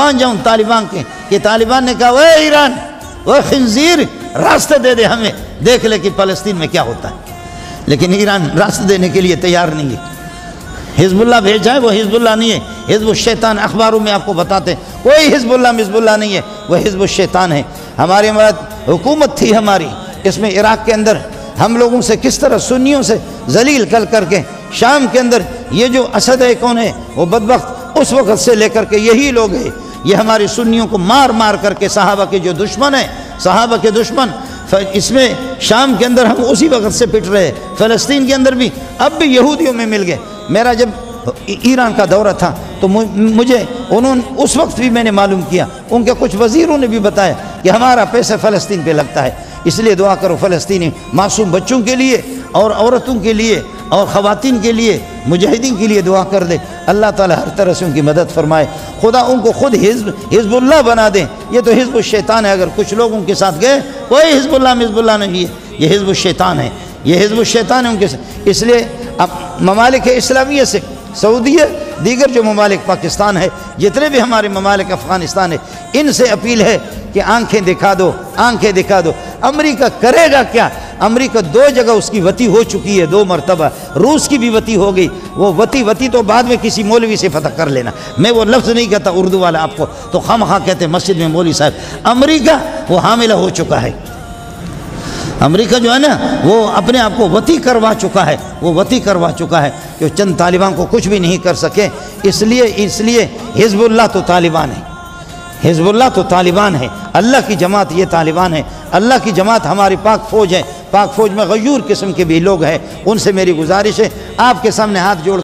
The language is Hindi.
मान जाऊं तालिबान के कि तालिबान ने कहा वह ईरान, वह खिंजीर, रास्ते दे दे हमें, देख ले कि फ़लस्तीन में क्या होता है। लेकिन ईरान रास्ते देने के लिए तैयार नहीं है। हिजबुल्लाह भेजा है, वो हिजबुल्लाह नहीं है, हिजबुल शैतान। अखबारों में आपको बताते कोई हिजबुल्लाह नहीं है, वह हिजबुल शैतान है। हमारी हुकूमत थी हमारी, इसमें इराक़ के अंदर हम लोगों से किस तरह सुन्नियों से जलील कर करके, शाम के अंदर ये जो असद है कौन है, वो बदबख्त उस वक़्त से लेकर के यही लोग हैं, ये हमारे सुन्नियों को मार मार करके, सहाबा के जो दुश्मन है, सहाबा के दुश्मन, इसमें शाम के अंदर हम उसी वक़्त से पिट रहे हैं। फ़लस्तीन के अंदर भी अब भी यहूदियों में मिल गए। मेरा जब ईरान का दौरा था तो मुझे उन्होंने उस वक्त भी मैंने मालूम किया, उनके कुछ वज़ीरों ने भी बताया कि हमारा पैसा फ़लस्तीन पे लगता है, इसलिए दुआ करो फ़लस्तीनी मासूम बच्चों के लिए और औरतों के लिए और ख़वातीन के लिए, मुजाहिदीन के लिए दुआ कर दे। अल्लाह ताला हर तरह से उनकी मदद फरमाए, खुदा उनको खुद हिजबुल्लाह बना दे। ये तो हिजबुल शैतान है, अगर कुछ लोग उनके साथ गए, कोई हिजबुल्लाह नहीं है, ये हिजबुल शैतान है, ये हिजबुल शैतान है उनके साथ। इसलिए अब ममालिक इस्लामिया से सऊदीया, दीगर जो ममालिक पाकिस्तान है, जितने भी हमारे ममालिक अफ़गानिस्तान है, इनसे अपील है कि आंखें दिखा दो, आंखें दिखा दो। अमेरिका करेगा क्या? अमेरिका 2 जगह उसकी वती हो चुकी है, 2 मरतबा। रूस की भी वती हो गई, वो वती तो बाद में किसी मौलवी से पता कर लेना, मैं वो लफ्ज़ नहीं कहता उर्दू वाला, आपको तो खामखा कहते मस्जिद में मौलवी साहब। अमेरिका वो हामिला हो चुका है, अमेरिका जो है ना वो अपने आप को वती करवा चुका है, वो वती करवा चुका है कि चंद तालिबान को कुछ भी नहीं कर सके। इसलिए हिजबुल्लाह तो तालिबान है, हिजबुल्लाह तो तालिबान है, अल्लाह की जमात ये तालिबान है। अल्लाह की जमात हमारी पाक फ़ौज है, पाक फ़ौज में गयूर किस्म के भी लोग हैं। उनसे मेरी गुजारिश है, आपके सामने हाथ जोड़